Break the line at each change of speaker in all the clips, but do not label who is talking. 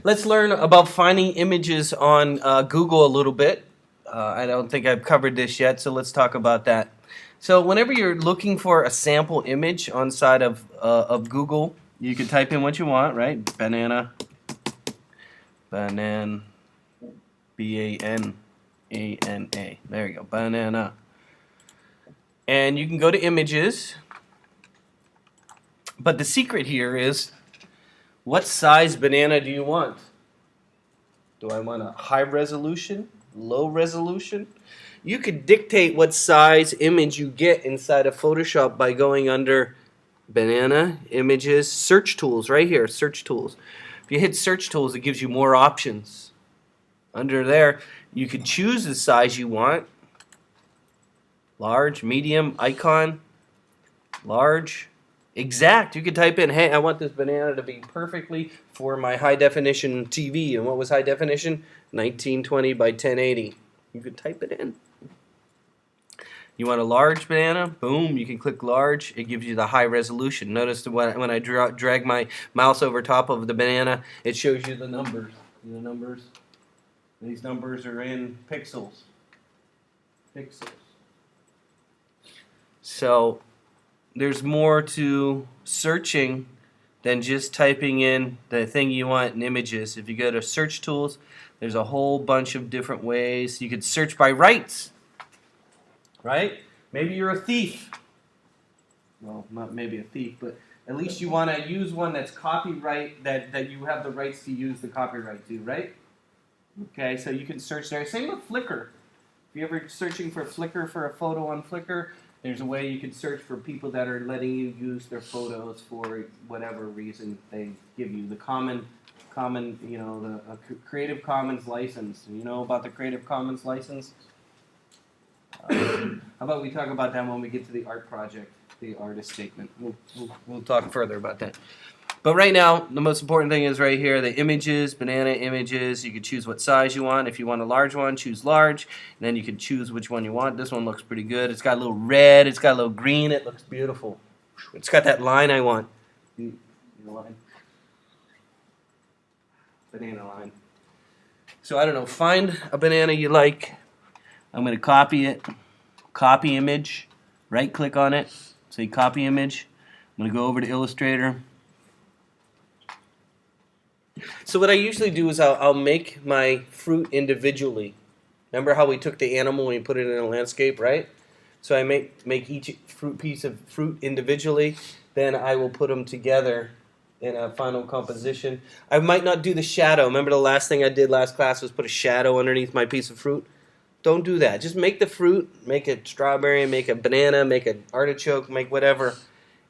Let's learn about finding images on Google a little bit. I don't think I've covered this yet, so let's talk about that. So whenever you're looking for a sample image on side of Google, you can type in what you want, right? Banana, B-A-N-A-N-A. There you go, banana. And you can go to images, but the secret here is, what size banana do you want? Do I want a high resolution, low resolution? You could dictate what size image you get inside of Photoshop by going under Banana, Images, Search Tools, right here, Search Tools. If you hit Search Tools, it gives you more options. Under there, you could choose the size you want. Large, medium, icon, large, exact. You could type in, hey, I want this banana to be perfectly for my high definition TV. And what was high definition? 1920 by 1080. You could type it in. You want a large banana? Boom, you can click large. It gives you the high resolution. Notice when I drag my mouse over top of the banana, it shows you the numbers. The numbers. These numbers are in pixels. Pixels. So there's more to searching than just typing in the thing you want in images. If you go to search tools, there's a whole bunch of different ways. You could search by rights, right? Maybe you're a thief. Well, not maybe a thief, but at least you want to use one that's copyright, that you have the rights to use the copyright to, right? Okay, so you can search there. Same with Flickr. If you're ever searching for Flickr for a photo on Flickr, there's a way you can search for people that are letting you use their photos for whatever reason they give you. The common, the Creative Commons license. You know about the Creative Commons license? How about we talk about that when we get to the art project, the artist statement. We'll talk further about that. But right now, the most important thing is right here, the images, banana images. You can choose what size you want. If you want a large one, choose large. And then you can choose which one you want. This one looks pretty good. It's got a little red. It's got a little green. It looks beautiful. It's got that line I want. The line. Banana line. So I don't know. Find a banana you like. I'm going to copy it. Copy image. Right click on it. Say copy image. I'm going to go over to Illustrator. So what I usually do is I'll make my fruit individually. Remember how we took the animal and we put it in a landscape, right? So I make each piece of fruit individually. Then I will put them together in a final composition. I might not do the shadow. Remember the last thing I did last class was put a shadow underneath my piece of fruit? Don't do that. Just make the fruit, make a strawberry, make a banana, make an artichoke, make whatever.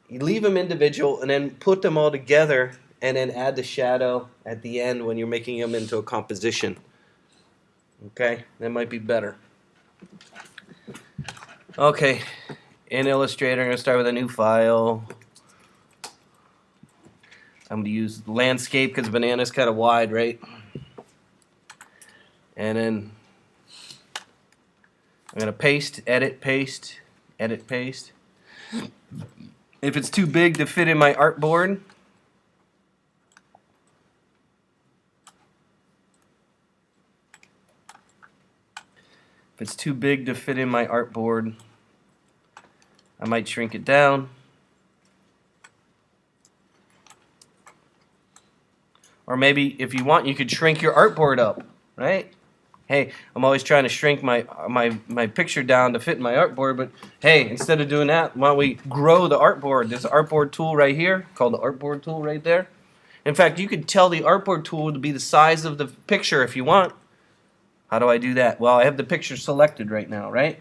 You leave them individual and then put them all together and then add the shadow at the end when you're making them into a composition. Okay, that might be better. Okay, in Illustrator, I'm going to start with a new file. I'm going to use landscape because banana's kind of wide, right? And then I'm going to paste, edit, paste, edit, paste. If it's too big to fit in my artboard, if it's too big to fit in my artboard, I might shrink it down. Or maybe if you want, you could shrink your artboard up, right? Hey, I'm always trying to shrink my picture down to fit in my artboard, but hey, instead of doing that, why don't we grow the artboard? There's an Artboard Tool right here, called the Artboard Tool right there. In fact, you could tell the Artboard Tool to be the size of the picture if you want. How do I do that? Well, I have the picture selected right now, right?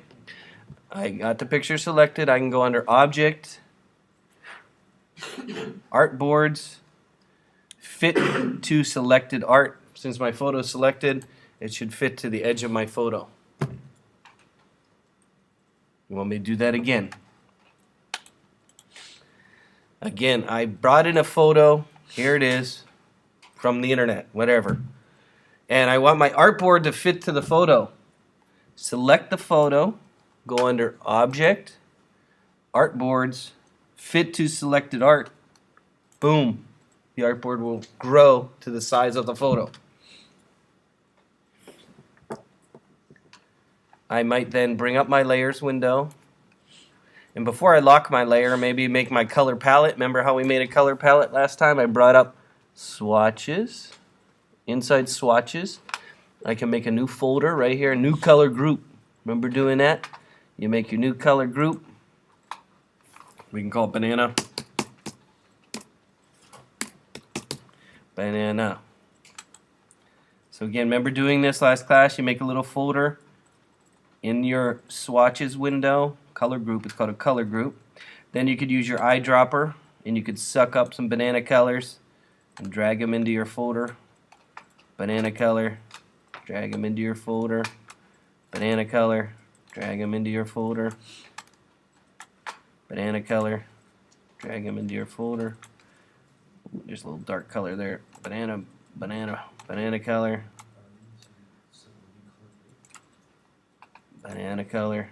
I got the picture selected. I can go under Object, Artboards, Fit to Selected Art. Since my photo is selected, it should fit to the edge of my photo. You want me to do that again? Again, I brought in a photo. Here it is from the internet, whatever. And I want my artboard to fit to the photo. Select the photo, go under Object, Artboards, Fit to Selected Art. Boom. the artboard will grow to the size of the photo. I might then bring up my layers window, and before I lock my layer, maybe make my color palette. Remember how we made a color palette last time? I brought up swatches, inside swatches. I can make a new folder right here, new color group. Remember doing that? You make your new color group. We can call it banana. Banana. So again, remember doing this last class? You make a little folder in your swatches window, color group. It's called a color group. Then you could use your eyedropper and you could suck up some banana colors and drag them into your folder. Banana color, drag them into your folder. Banana color, drag them into your folder. Banana color, drag them into your folder. There's a little dark color there. Banana, banana, banana color. Banana color.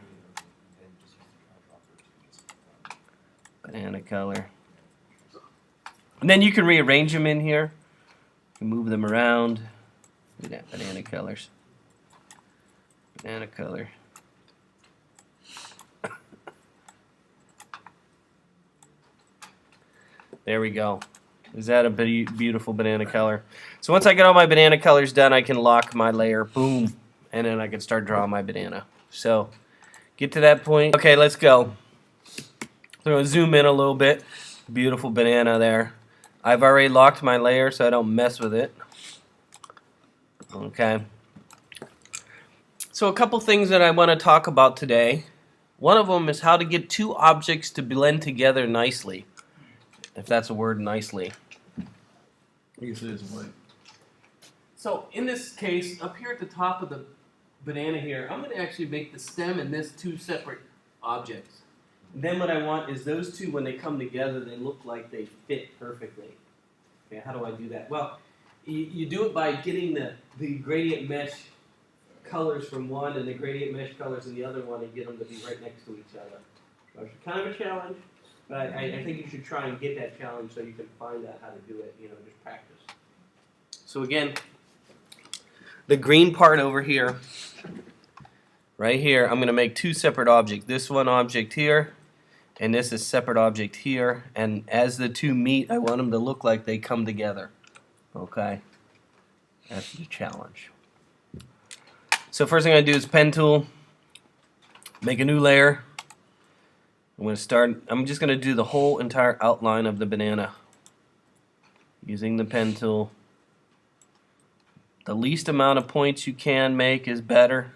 Banana color. And then you can rearrange them in here. You can move them around. Look at that, banana colors. Banana color. There we go. Is that a beautiful banana color? So once I get all my banana colors done, I can lock my layer. Boom. And then I can start drawing my banana. So get to that point. Okay, let's go. So I'm going to zoom in a little bit. Beautiful banana there. I've already locked my layer so I don't mess with it. Okay. So a couple things that I want to talk about today. One of them is how to get two objects to blend together nicely. If that's a word, nicely.
I guess it is a word.
So in this case, up here at the top of the banana here, I'm going to actually make the stem and this two separate objects. And then what I want is those two, when they come together, they look like they fit perfectly. Okay, how do I do that? Well, you do it by getting the gradient mesh colors from one and the gradient mesh colors in the other one and get them to be right next to each other. So it's kind of a challenge, but I think you should try and get that challenge so you can find out how to do it, just practice. So again, the green part over here, right here, I'm going to make two separate objects. This one object here, and this is separate object here. And as the two meet, I want them to look like they come together. Okay? That's the challenge. So first thing I do is pen tool, make a new layer. I'm just going to do the whole entire outline of the banana using the pen tool. The least amount of points you can make is better.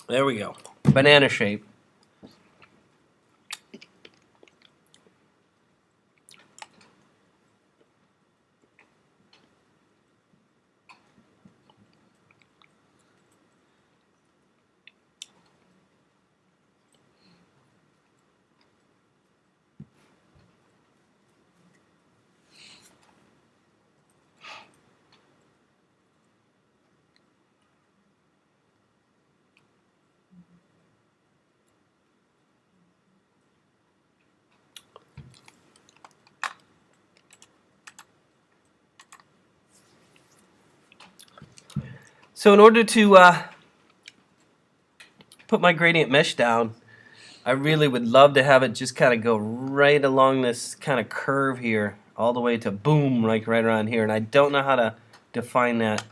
There we go. Banana shape. So in order to put my gradient mesh down, I really would love to have it just kind of go right along this kind of curve here, all the way to boom, like right around here. And I don't know how to define that.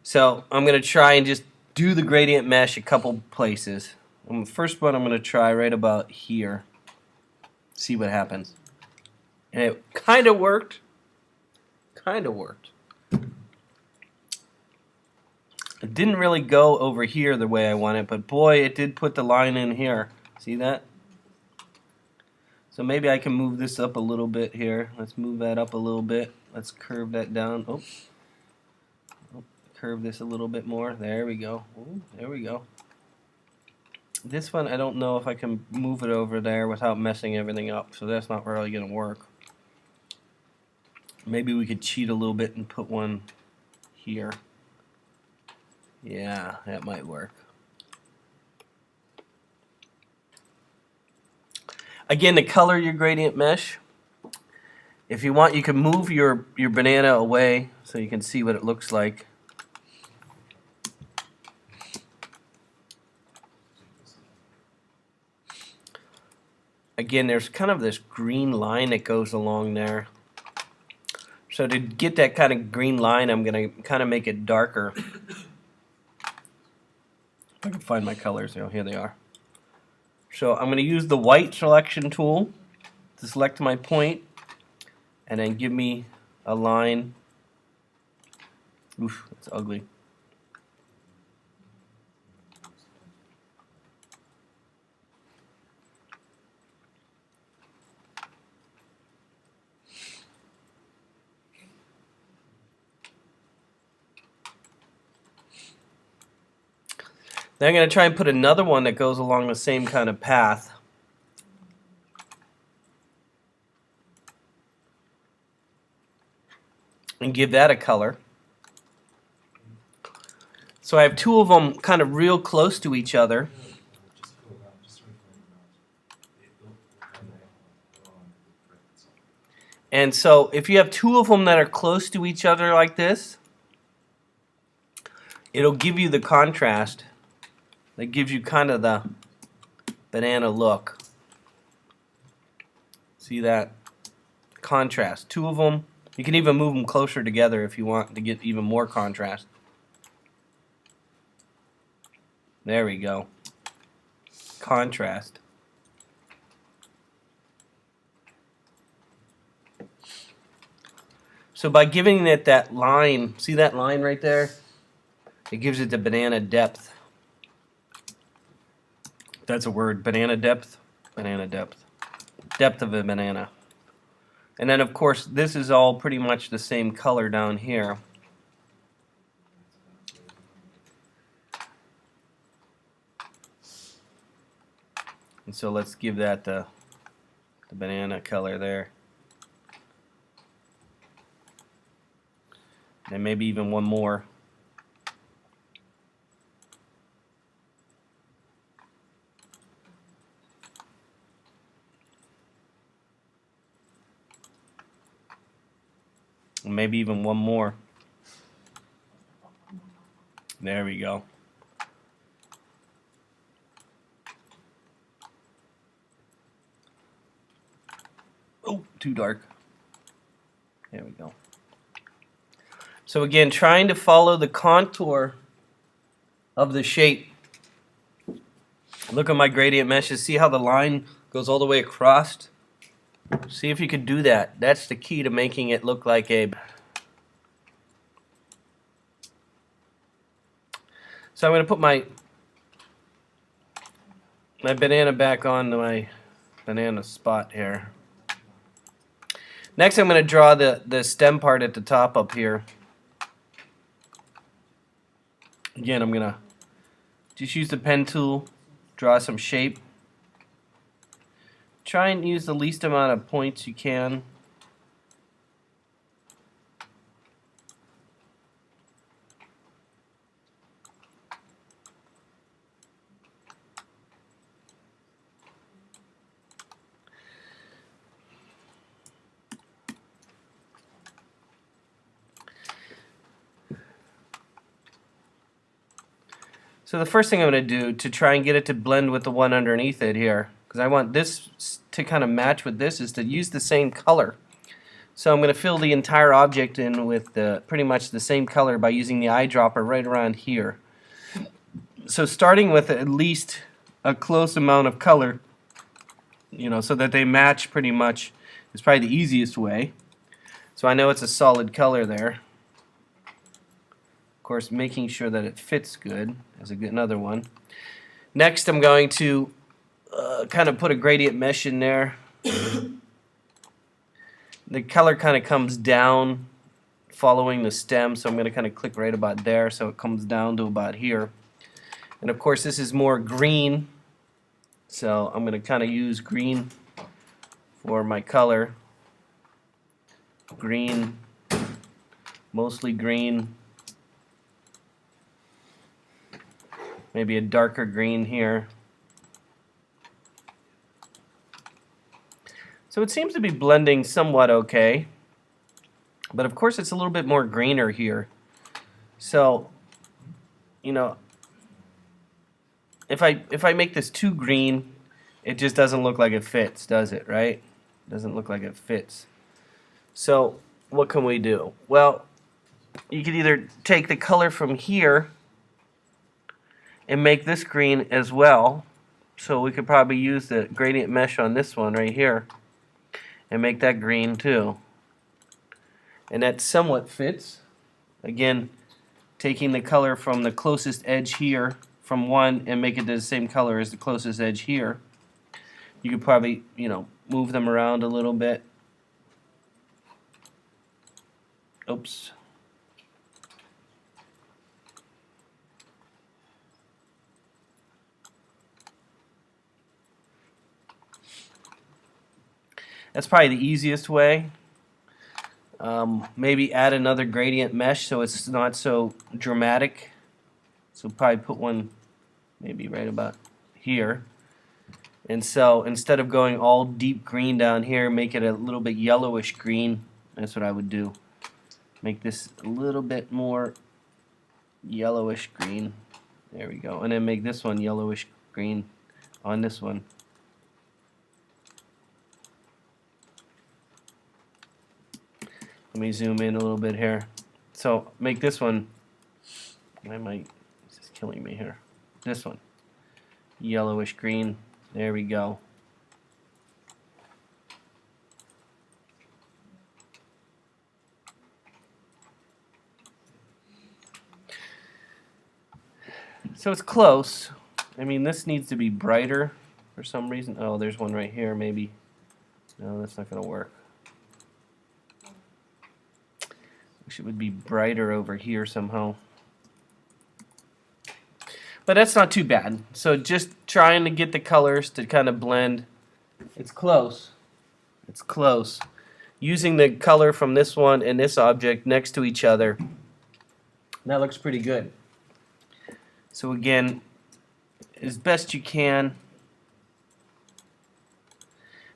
So I'm going to try and just do the gradient mesh a couple places. The first one I'm going to try right about here. See what happens. And it kind of worked. Kind of worked. It didn't really go over here the way I wanted, but boy, it did put the line in here. See that? So maybe I can move this up a little bit here. Let's move that up a little bit. Let's curve that down. Oh, curve this a little bit more. There we go. Ooh, there we go. This one, I don't know if I can move it over there without messing everything up, so that's not really going to work. Maybe we could cheat a little bit and put one here. Yeah, that might work. Again, to color your gradient mesh, if you want, you can move your banana away so you can see what it looks like. Again, there's kind of this green line that goes along there. So to get that kind of green line, I'm going to kind of make it darker. If I can find my colors, here they are. So I'm going to use the white selection tool to select my point and then give me a line. Oof, that's ugly. Then I'm going to try and put another one that goes along the same kind of path. And give that a color. So I have two of them kind of real close to each other. And so if you have two of them that are close to each other like this, it'll give you the contrast. That gives you kind of the banana look. See that contrast? Two of them. You can even move them closer together if you want to get even more contrast. There we go. Contrast. So by giving it that line, see that line right there? It gives it the banana depth. That's a word, banana depth. Banana depth. Depth of a banana. And then of course this is all pretty much the same color down here. And so let's give that the banana color there. And maybe even one more. Maybe even one more. There we go. Oh, too dark. There we go. So again, trying to follow the contour of the shape. Look at my gradient meshes. See how the line goes all the way across? See if you could do that. That's the key to making it look like a... So I'm going to put my banana back on my banana spot here. Next I'm going to draw the stem part at the top up here. Again, I'm going to just use the pen tool, draw some shape. Try and use the least amount of points you can. So the first thing I'm going to do to try and get it to blend with the one underneath it here, because I want this to kind of match with this, is to use the same color. So I'm going to fill the entire object in with pretty much the same color by using the eyedropper right around here. So starting with at least a close amount of color, so that they match pretty much, is probably the easiest way. So I know it's a solid color there. Of course, making sure that it fits good is another one. Next, I'm going to kind of put a gradient mesh in there. The color kind of comes down following the stem, so I'm going to kind of click right about there so it comes down to about here. And of course this is more green, so I'm going to kind of use green for my color. Green, mostly green. Maybe a darker green here. So it seems to be blending somewhat okay. But of course it's a little bit more greener here. So, you know, if I make this too green, it just doesn't look like it fits, does it, right? Doesn't look like it fits. So what can we do? Well, you could either take the color from here and make this green as well. So we could probably use the gradient mesh on this one right here and make that green too. And that somewhat fits. Again, taking the color from the closest edge here from one and make it the same color as the closest edge here. You could probably, you know, move them around a little bit. Oops. That's probably the easiest way. Maybe add another gradient mesh so it's not so dramatic. So probably put one maybe right about here. And so instead of going all deep green down here, make it a little bit yellowish green. That's what I would do. Make this a little bit more yellowish green. There we go. And then make this one yellowish green on this one. Let me zoom in a little bit here. So make this one, this is killing me here. This one, yellowish green. There we go. So it's close. I mean, this needs to be brighter for some reason. Oh, there's one right here maybe. No, that's not going to work. Wish it would be brighter over here somehow. But that's not too bad. So just trying to get the colors to kind of blend. It's close. It's close. Using the color from this one and this object next to each other. That looks pretty good. So again, as best you can.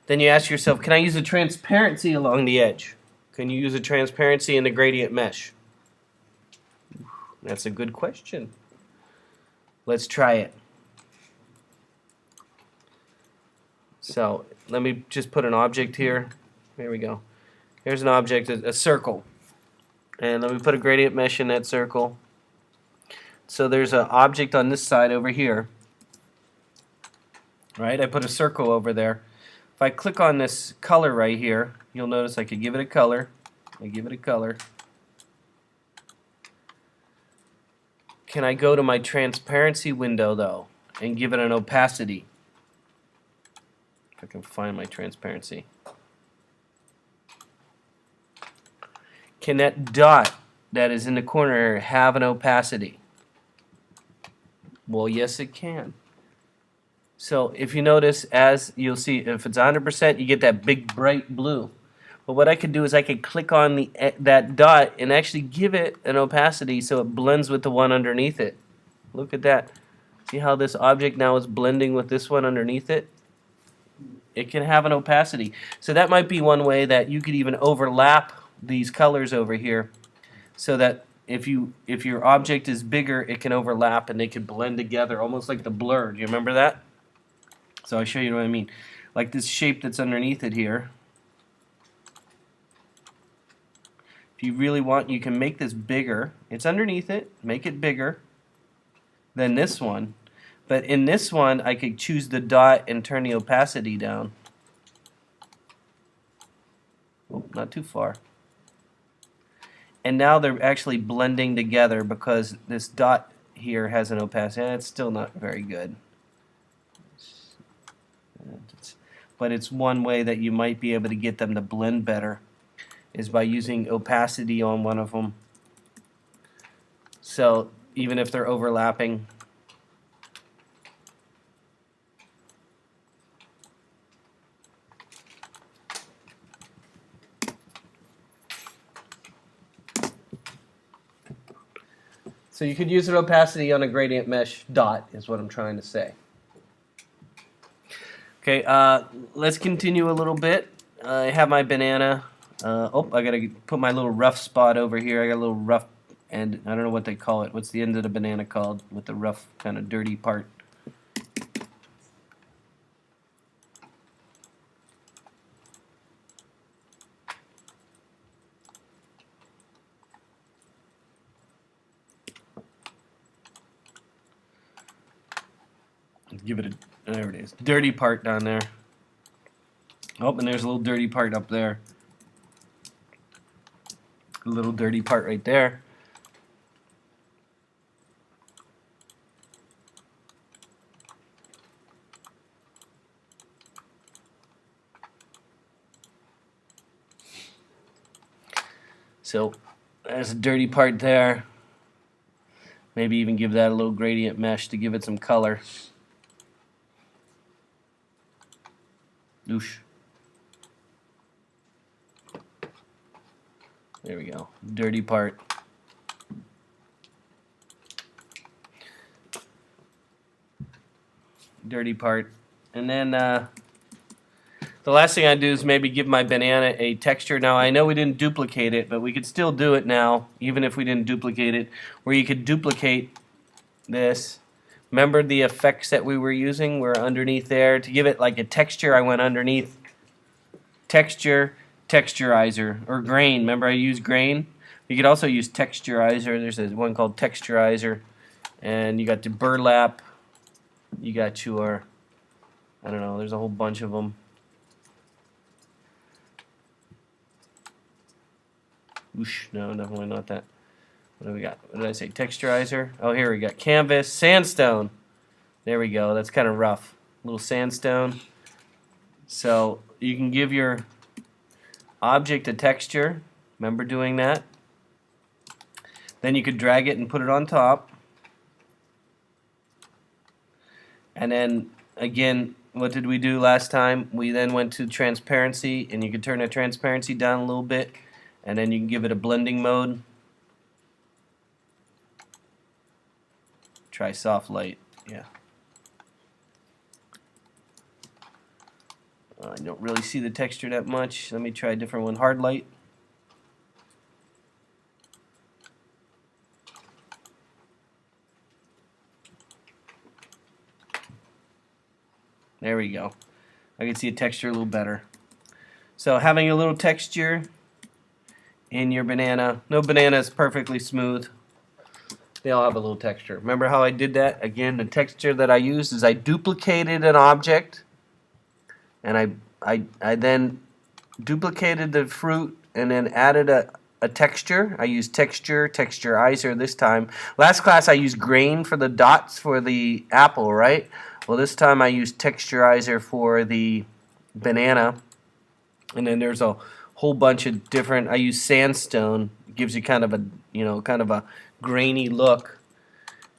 Then you ask yourself, can I use a transparency along the edge? Can you use a transparency in the gradient mesh? That's a good question. Let's try it. So let me just put an object here. Here we go. Here's an object, a circle. And let me put a gradient mesh in that circle. So there's an object on this side over here. Right? I put a circle over there. If I click on this color right here, you'll notice I could give it a color. I give it a color. Can I go to my transparency window though and give it an opacity? If I can find my transparency. Can that dot that is in the corner have an opacity? Well, yes it can. So if you notice, as you'll see, if it's 100%, you get that big bright blue. But what I could do is I could click on that dot and actually give it an opacity so it blends with the one underneath it. Look at that. See how this object now is blending with this one underneath it? It can have an opacity. So that might be one way that you could even overlap these colors over here so that if your object is bigger, it can overlap and they can blend together almost like the blur. Do you remember that? So I'll show you what I mean. Like this shape that's underneath it here. If you really want, you can make this bigger. It's underneath it. Make it bigger than this one. But in this one, I could choose the dot and turn the opacity down. Oh, not too far. And now they're actually blending together because this dot here has an opacity. It's still not very good. but it's one way that you might be able to get them to blend better, is by using opacity on one of them. So even if they're overlapping, so you could use an opacity on a gradient mesh dot, is what I'm trying to say. Okay, let's continue a little bit. I have my banana. Oh, I gotta put my little rough spot over here. I got a little rough end. I don't know what they call it. What's the end of the banana called with the rough kind of dirty part? Give it a, there it is, dirty part down there. Oh, and there's a little dirty part up there. A little dirty part right there. So there's a dirty part there. Maybe even give that a little gradient mesh to give it some color. Oosh. There we go. Dirty part. Dirty part. And then the last thing I do is maybe give my banana a texture. Now I know we didn't duplicate it, but we could still do it now, even if we didn't duplicate it, where you could duplicate this. Remember the effects that we were using were underneath there? To give it like a texture, I went underneath texture, texturizer, or grain. Remember I used grain? You could also use texturizer. There's one called texturizer. And you got the burlap. You got your, I don't know, there's a whole bunch of them. Whoosh, no, definitely not that. What do we got? What did I say? Texturizer. Oh, here we got canvas, sandstone. There we go. That's kind of rough. A little sandstone. So you can give your object a texture. Remember doing that? Then you could drag it and put it on top. And then again, what did we do last time? We then went to transparency, and you can turn the transparency down a little bit, and then you can give it a blending mode. Try soft light, yeah. I don't really see the texture that much. Let me try a different one, hard light. There we go. I can see a texture a little better. So having a little texture in your banana. No banana is perfectly smooth. They all have a little texture. Remember how I did that? Again, the texture that I used is I duplicated an object, and I then duplicated the fruit and then added a texture. I used texturizer this time. Last class I used grain for the dots for the apple, right? Well, this time I used texturizer for the banana, and then there's a whole bunch of different. I use sandstone. It gives you kind of a grainy look.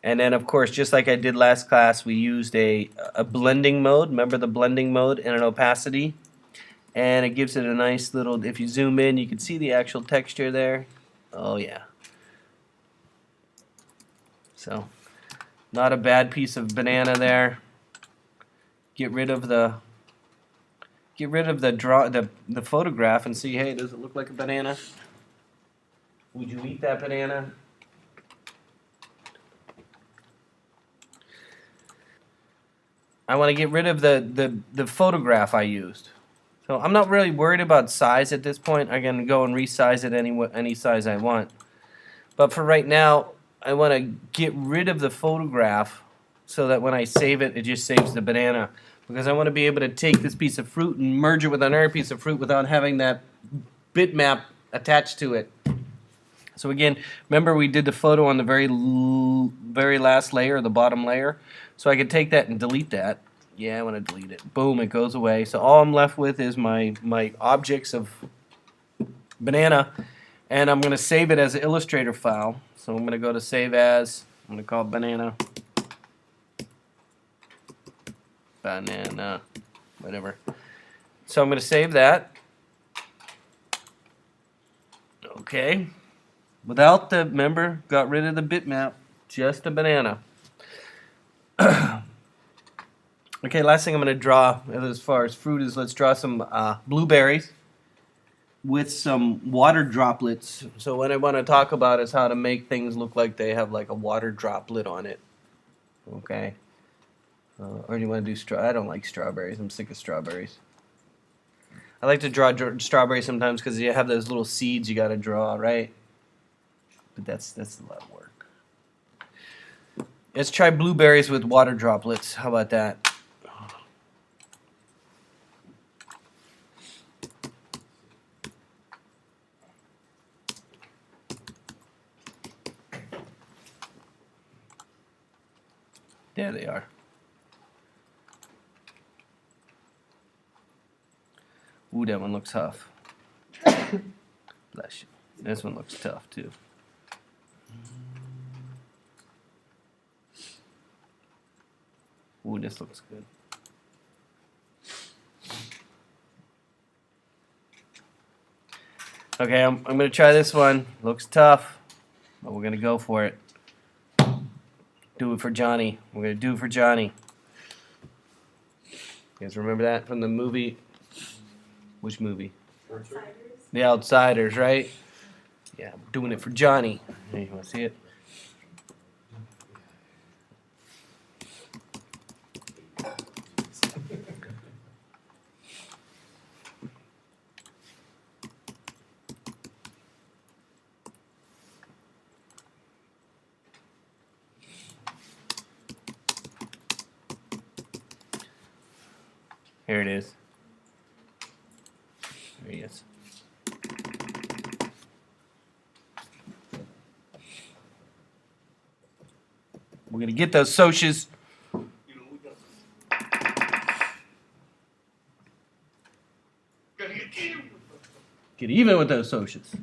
And then of course, just like I did last class, we used a blending mode. Remember the blending mode and an opacity, and it gives it a nice little, if you zoom in you can see the actual texture there. Oh yeah. So not a bad piece of banana there. Get rid of the photograph and see, hey, does it look like a banana? Would you eat that banana? I want to get rid of the photograph I used. So I'm not really worried about size at this point. I can go and resize it any size I want. But for right now, I want to get rid of the photograph so that when I save it, it just saves the banana. Because I want to be able to take this piece of fruit and merge it with another piece of fruit without having that bitmap attached to it. So again, remember we did the photo on the very last layer, the bottom layer. So I could take that and delete that. Yeah, I want to delete it. Boom, it goes away. So all I'm left with is my objects of banana, and I'm going to save it as an Illustrator file. So I'm going to go to Save As. I'm going to call it banana. Banana. Whatever. So I'm going to save that. Okay. Without the, remember, got rid of the bitmap. Just a banana. Okay, last thing I'm going to draw as far as fruit is, let's draw some blueberries with some water droplets. So what I want to talk about is how to make things look like they have like a water droplet on it. Okay. Or do you want to do I don't like strawberries. I'm sick of strawberries. I like to draw strawberries sometimes because you have those little seeds you got to draw, right? But that's a lot of work. Let's try blueberries with water droplets. How about that? There they are. Ooh, that one looks tough. Bless you. This one looks tough too. Ooh, this looks good. Okay, I'm going to try this one. Looks tough, but we're going to go for it. Do it for Johnny. We're going to do it for Johnny. You guys remember that from the movie? Which movie?
Outsiders.
The Outsiders, right? Yeah, we're doing it for Johnny. Hey, you want to see it? Here it is. There he is. We're going to get those socias. Get even with those socias.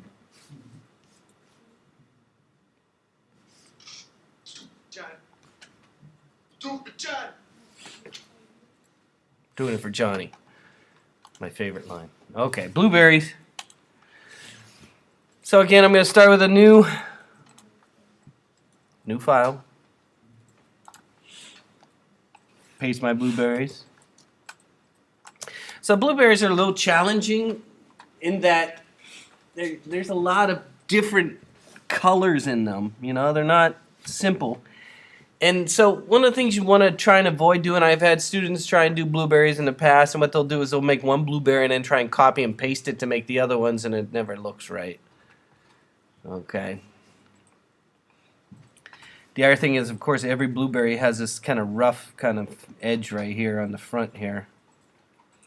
Doing it for Johnny. My favorite line. Okay, blueberries. So again, I'm going to start with a new file. Paste my blueberries. So blueberries are a little challenging in that there's a lot of different colors in them. You know, they're not simple. And so one of the things you want to try and avoid doing, I've had students try and do blueberries in the past, and what they'll do is they'll make one blueberry and then try and copy and paste it to make the other ones, and it never looks right. Okay. The other thing is, of course, every blueberry has this kind of rough kind of edge right here on the front here.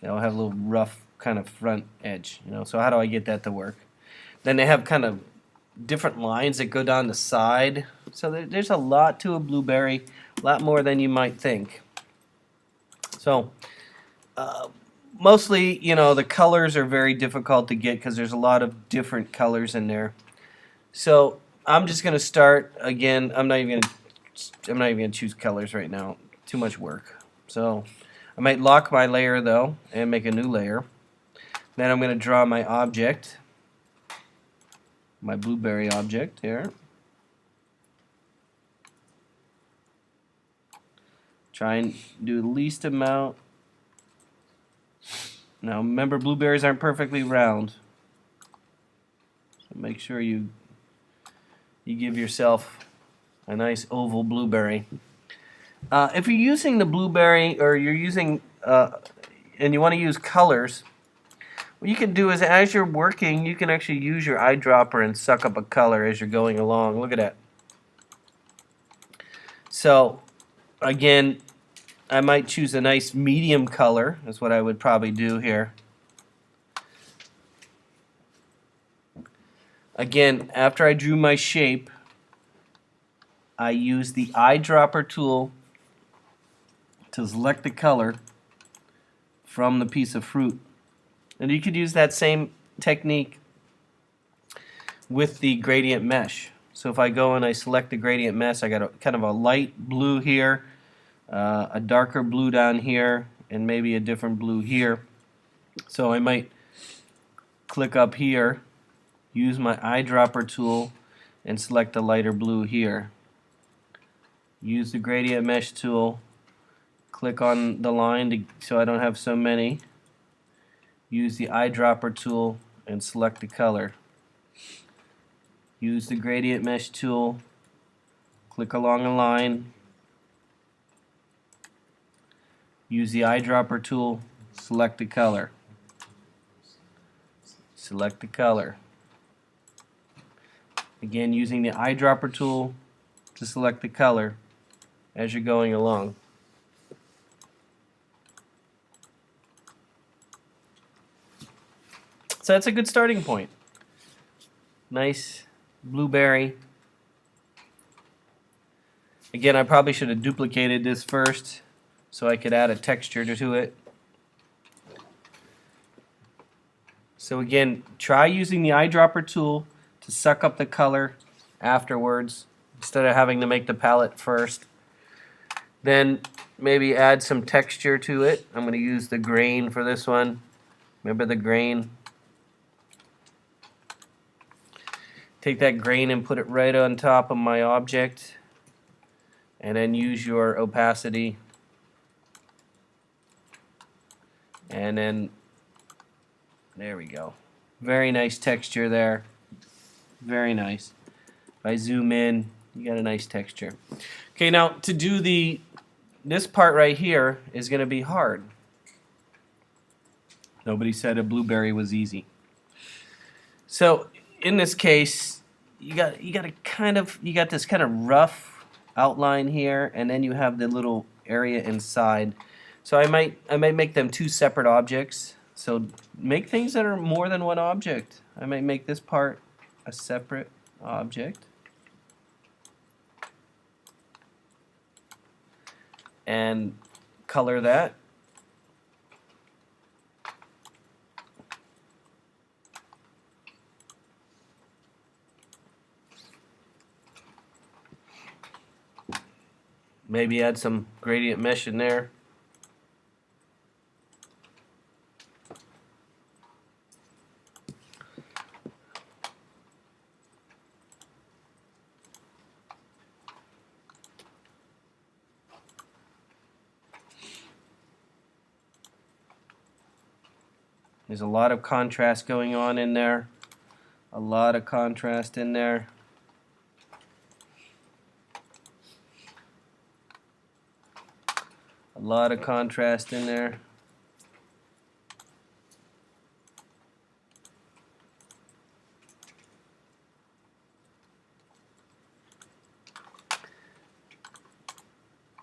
They'll have a little rough kind of front edge, you know. So how do I get that to work? Then they have kind of different lines that go down the side. So there's a lot to a blueberry, a lot more than you might think. So mostly, you know, the colors are very difficult to get because there's a lot of different colors in there. So I'm just going to start again. I'm not even going to choose colors right now. Too much work. So I might lock my layer though and make a new layer. Then I'm going to draw my object, my blueberry object here. Try and do the least amount. Now remember, blueberries aren't perfectly round. So make sure you give yourself a nice oval blueberry. If you're using the blueberry, or you're using, and you want to use colors, what you can do is, as you're working, you can actually use your eyedropper and suck up a color as you're going along. Look at that. So, again, I might choose a nice medium color. That's what I would probably do here. Again, after I drew my shape, I use the eyedropper tool to select the color from the piece of fruit. And you could use that same technique with the gradient mesh. So if I go and I select the gradient mesh, I got a kind of a light blue here, a darker blue down here, and maybe a different blue here. So I might click up here, use my eyedropper tool, and select the lighter blue here. Use the gradient mesh tool, click on the line so I don't have so many. Use the eyedropper tool and select the color. Use the gradient mesh tool, click along a line. Use the eyedropper tool, select the color. Select the color. Again, using the eyedropper tool to select the color as you're going along. So that's a good starting point. Nice blueberry. Again, I probably should have duplicated this first so I could add a texture to it. So again, try using the eyedropper tool to suck up the color afterwards instead of having to make the palette first. Then maybe add some texture to it. I'm going to use the grain for this one. Remember the grain? Take that grain and put it right on top of my object, and then use your opacity, and then there we go. Very nice texture there. Very nice. If I zoom in, you got a nice texture. Okay, now to do this part right here is going to be hard. Nobody said a blueberry was easy. So in this case, you got this kind of rough outline here, and then you have the little area inside. So I might make them two separate objects. So make things that are more than one object. I might make this part a separate object. And color that. Maybe add some gradient mesh in there. There's a lot of contrast going on in there. A lot of contrast in there. A lot of contrast in there.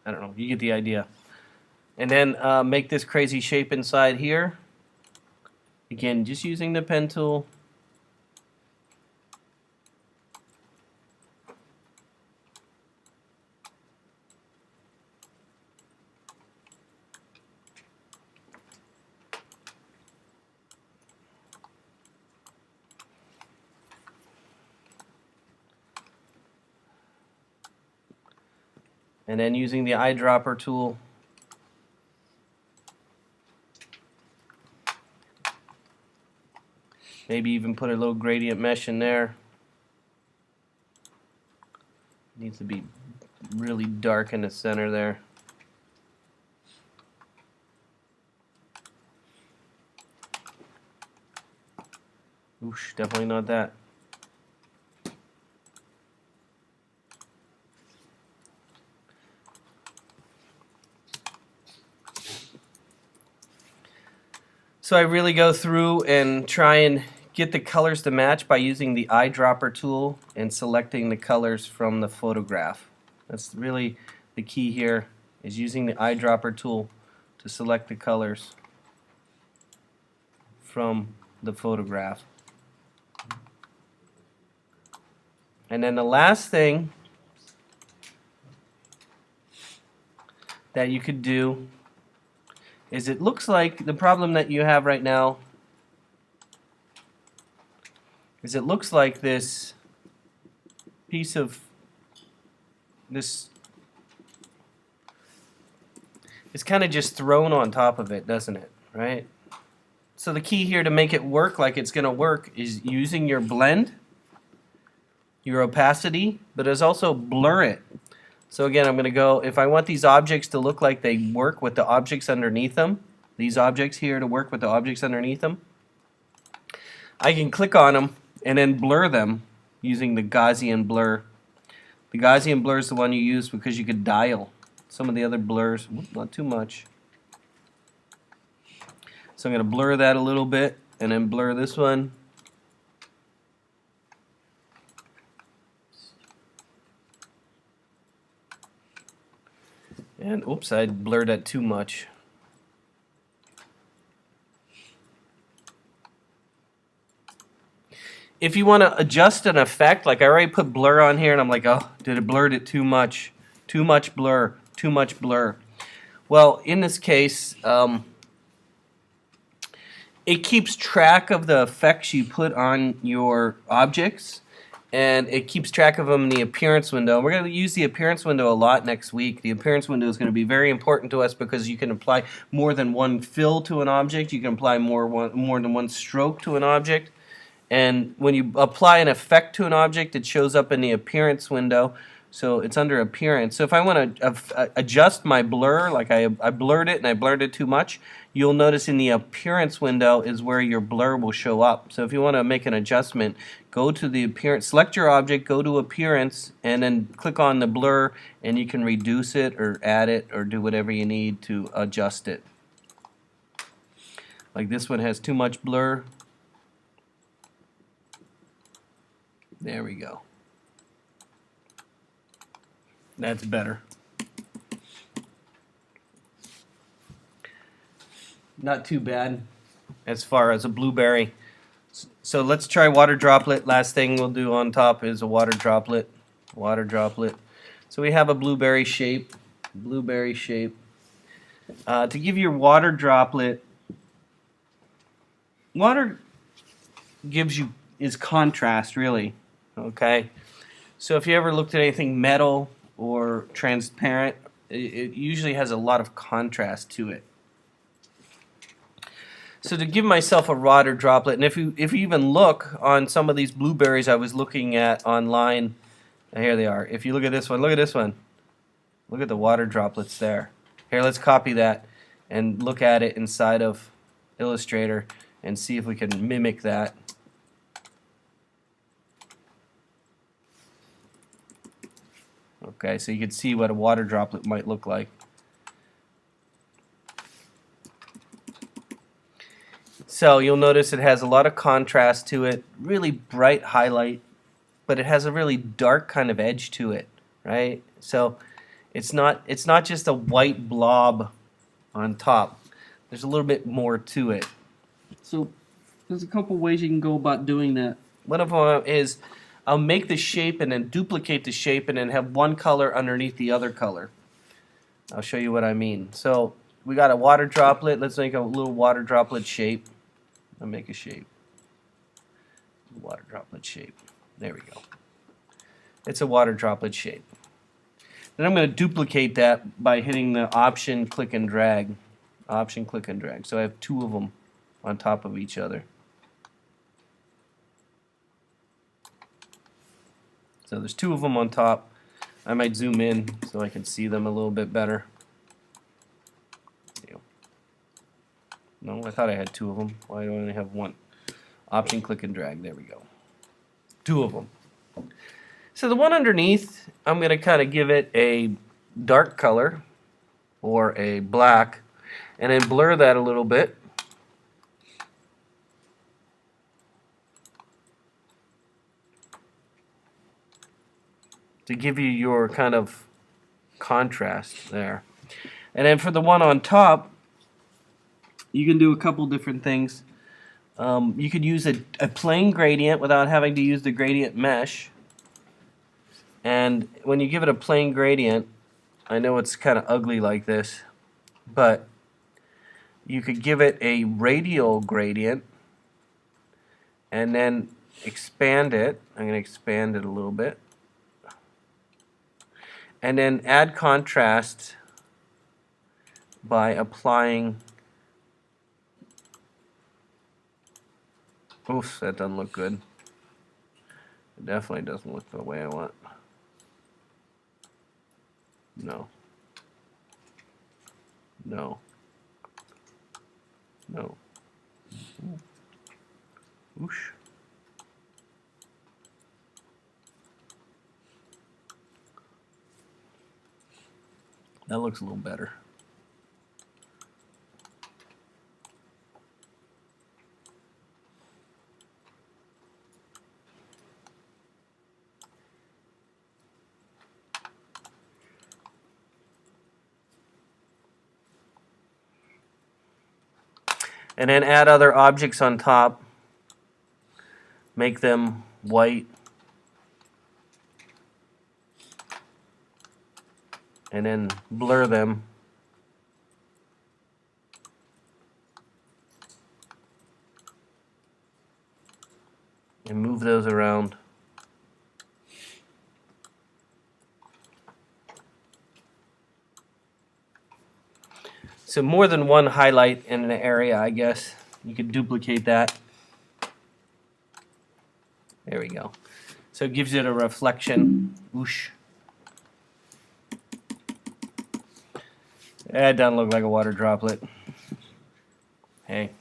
I don't know, you get the idea. And then make this crazy shape inside here. Again, just using the pen tool. And then using the eyedropper tool. Maybe even put a little gradient mesh in there. Needs to be really dark in the center there. Oosh, definitely not that. So I really go through and try and get the colors to match by using the eyedropper tool and selecting the colors from the photograph. That's really the key here, is using the eyedropper tool to select the colors from the photograph. And then the last thing that you could do is it looks like the problem that you have right now is it looks like this piece of this is kind of just thrown on top of it, doesn't it? Right? So the key here to make it work like it's going to work is using your blend, your opacity, but is also blur it. So again, I'm going to go, if I want these objects to look like they work with the objects underneath them, these objects here to work with the objects underneath them, I can click on them and then blur them using the Gaussian blur. The Gaussian blur is the one you use because you could dial. Some of the other blurs, not too much. So I'm going to blur that a little bit and then blur this one. And oops, I blurred that too much. If you want to adjust an effect, like I already put blur on here and I'm like, oh, did it blurred it too much? Too much blur, too much blur. Well, in this case, it keeps track of the effects you put on your objects, and it keeps track of them in the appearance window. We're going to use the appearance window a lot next week. The appearance window is going to be very important to us because you can apply more than one fill to an object. You can apply more than one stroke to an object. And when you apply an effect to an object, it shows up in the appearance window. So it's under appearance. So if I want to adjust my blur, like I blurred it and I blurred it too much, you'll notice in the appearance window is where your blur will show up. So if you want to make an adjustment, go to the appearance, select your object, go to appearance, and then click on the blur, and you can reduce it or add it or do whatever you need to adjust it. Like this one has too much blur. There we go. That's better. Not too bad as far as a blueberry. So let's try water droplet. Last thing we'll do on top is a water droplet. Water droplet. So we have a blueberry shape. Blueberry shape. To give your water droplet, water gives you is contrast really. Okay. So if you ever looked at anything metal or transparent, it usually has a lot of contrast to it. So to give myself a water droplet, and if you even look on some of these blueberries I was looking at online, here they are. If you look at this one, look at this one. Look at the water droplets there. Here, let's copy that and look at it inside of Illustrator and see if we can mimic that. Okay, so you can see what a water droplet might look like. So you'll notice it has a lot of contrast to it, really bright highlight, but it has a really dark kind of edge to it, right? So it's not just a white blob on top. There's a little bit more to it. So there's a couple ways you can go about doing that. One of them is I'll make the shape and then duplicate the shape and then have one color underneath the other color. I'll show you what I mean. So we got a water droplet. Let's make a little water droplet shape. I'll make a shape. Water droplet shape. There we go. It's a water droplet shape. Then I'm going to duplicate that by hitting the Option, click and drag. Option, click and drag. So I have two of them on top of each other. So there's two of them on top. I might zoom in so I can see them a little bit better. No, I thought I had two of them. Why do I only have one? Option, click and drag. There we go. Two of them. So the one underneath, I'm going to kind of give it a dark color or a black and then blur that a little bit. To give you your kind of contrast there. And then for the one on top, you can do a couple different things. You could use a plain gradient without having to use the gradient mesh. And when you give it a plain gradient, I know it's kind of ugly like this, but you could give it a radial gradient and then expand it. I'm going to expand it a little bit. And then add contrast by applying. Oof, that doesn't look good. It definitely doesn't look the way I want. No. No. No. Oosh. That looks a little better. And then add other objects on top. Make them white. And then blur them. And move those around. So more than one highlight in an area, I guess. You could duplicate that. There we go. So it gives it a reflection. Whoosh. That doesn't look like a water droplet. Hey.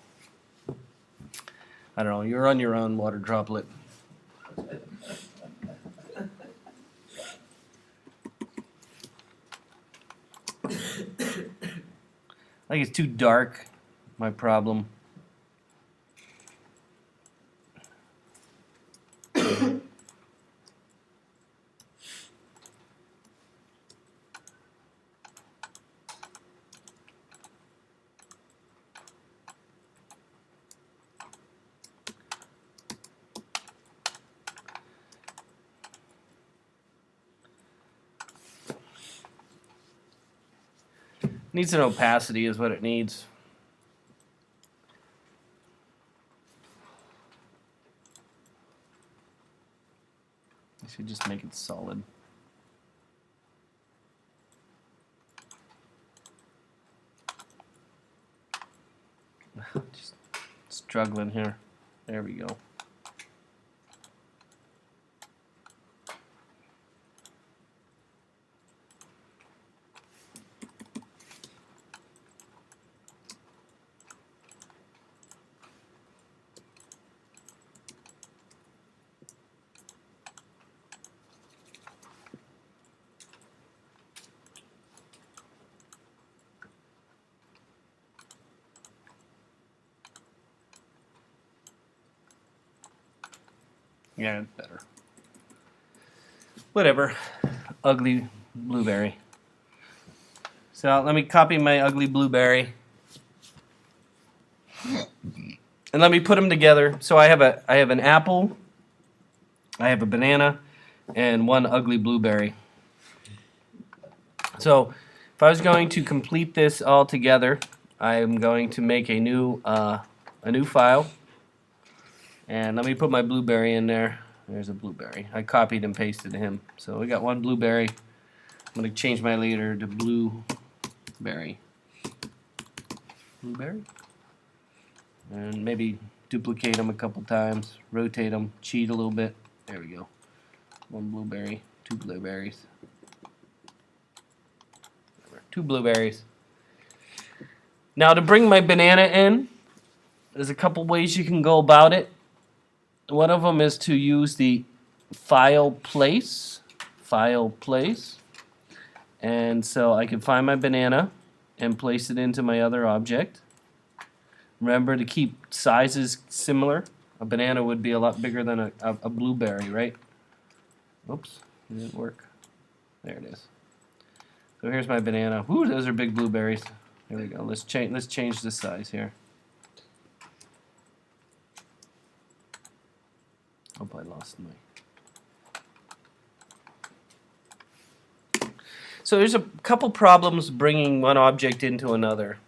I don't know. You're on your own, water droplet. I think it's too dark. My problem. Needs an opacity is what it needs. I should just make it solid. Just struggling here. There we go. Yeah, it's better. Whatever. Ugly blueberry. So let me copy my ugly blueberry. And let me put them together. So I have an apple, I have a banana, and one ugly blueberry. So if I was going to complete this all together, I am going to make a new file. And let me put my blueberry in there. There's a blueberry. I copied and pasted him. So we got one blueberry. I'm going to change my leader to blueberry. Blueberry? And maybe duplicate them a couple times. Rotate them. Cheat a little bit. There we go. One blueberry. Two blueberries. Two blueberries. Now to bring my banana in, there's a couple ways you can go about it. One of them is to use the file place, and so I can find my banana and place it into my other object. Remember to keep sizes similar. A banana would be a lot bigger than a blueberry, right? Oops, it didn't work. There it is. So here's my banana. Woo, those are big blueberries. There we go. Let's change the size here. Hope I lost my. So there's a couple problems bringing one object into another.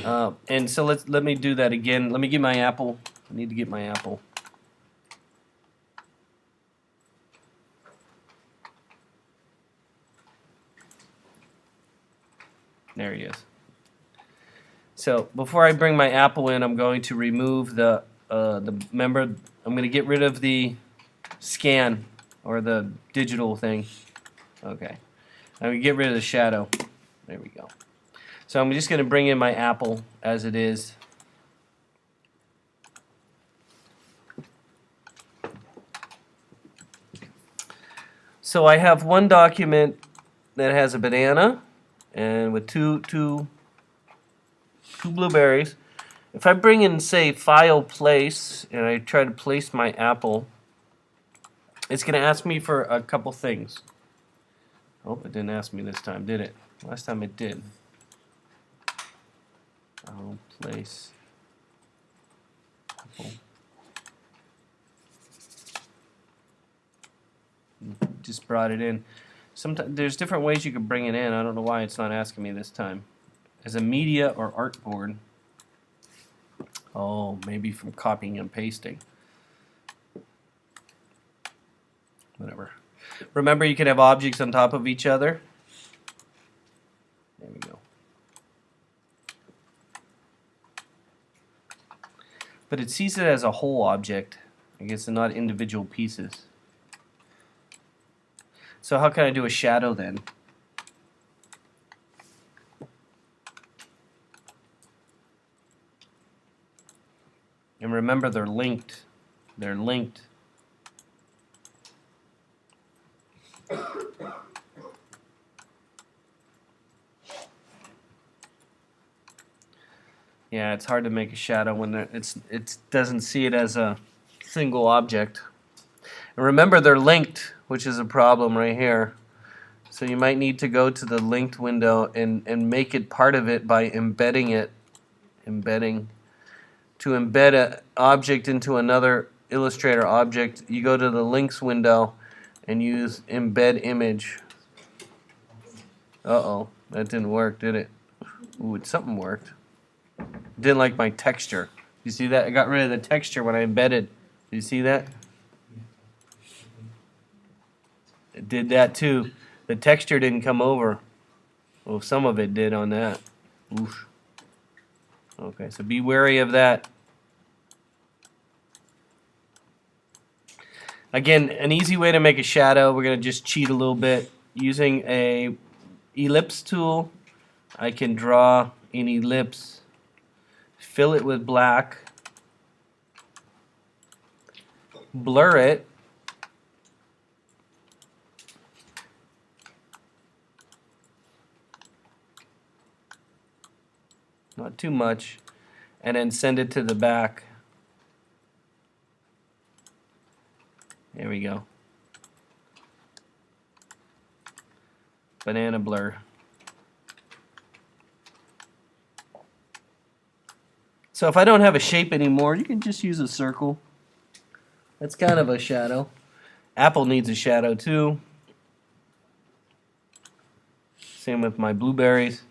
And so let me do that again. Let me get my apple. I need to get my apple. There he is. So before I bring my apple in, I'm going to remove the member. I'm going to get rid of the scan or the digital thing. Okay. I'm going to get rid of the shadow. There we go. So I'm just going to bring in my apple as it is. So I have one document that has a banana and with two blueberries. If I bring in, say, file place and I try to place my apple, it's going to ask me for a couple things. Oh, it didn't ask me this time, did it? Last time it did. File place apple. Just brought it in. Sometimes there's different ways you can bring it in. I don't know why it's not asking me this time. As a media or artboard. Oh, maybe from copying and pasting. Whatever. Remember, you can have objects on top of each other. There we go. But it sees it as a whole object. I guess they're not individual pieces. So how can I do a shadow then? And remember, they're linked. They're linked. Yeah, it's hard to make a shadow when it doesn't see it as a single object. And remember, they're linked, which is a problem right here. So you might need to go to the linked window and make it part of it by embedding it. Embedding. To embed an object into another Illustrator object, you go to the links window and use embed image. Uh-oh, that didn't work, did it? Ooh, something worked. Didn't like my texture. You see that? I got rid of the texture when I embedded. Do you see that? It did that too. The texture didn't come over. Well, some of it did on that. Oof. Okay, so be wary of that. Again, an easy way to make a shadow, we're going to just cheat a little bit. Using a ellipse tool, I can draw an ellipse, fill it with black, blur it, not too much, and then send it to the back. There we go. Banana blur. So if I don't have a shape anymore, you can just use a circle. That's kind of a shadow. Apple needs a shadow too. Same with my blueberries.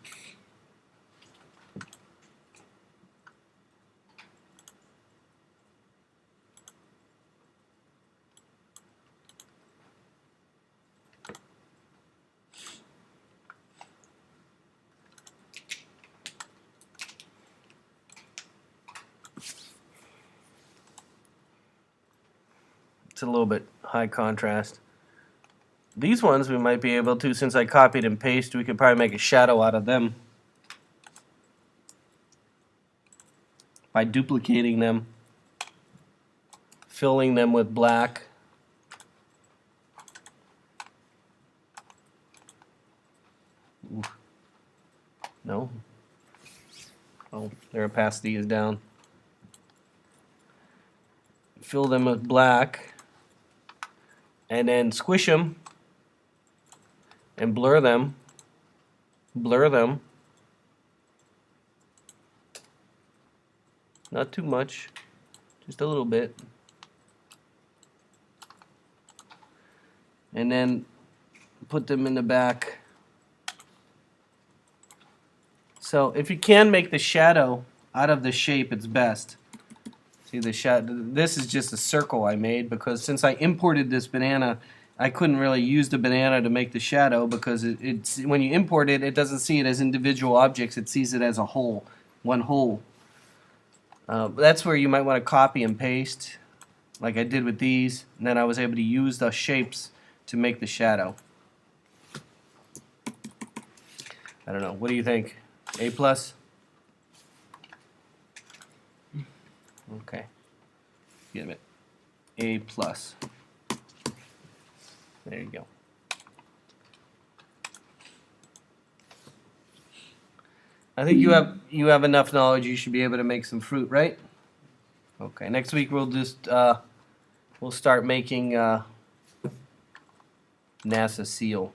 It's a little bit high contrast. These ones we might be able to, since I copied and pasted, we could probably make a shadow out of them by duplicating them, filling them with black. Ooh. No? Oh, their opacity is down. Fill them with black, and then squish them and blur them. Blur them. Not too much, just a little bit. And then put them in the back. So if you can make the shadow out of the shape, it's best. See the shadow. This is just a circle I made because since I imported this banana, I couldn't really use the banana to make the shadow because it's when you import it, it doesn't see it as individual objects. It sees it as a whole, one whole. That's where you might want to copy and paste, like I did with these, and then I was able to use the shapes to make the shadow. I don't know. What do you think? A plus? Okay. Get it. A plus. There you go. I think you have enough knowledge. You should be able to make some fruit, right? Okay. Next week we'll just we'll start making NASA seal.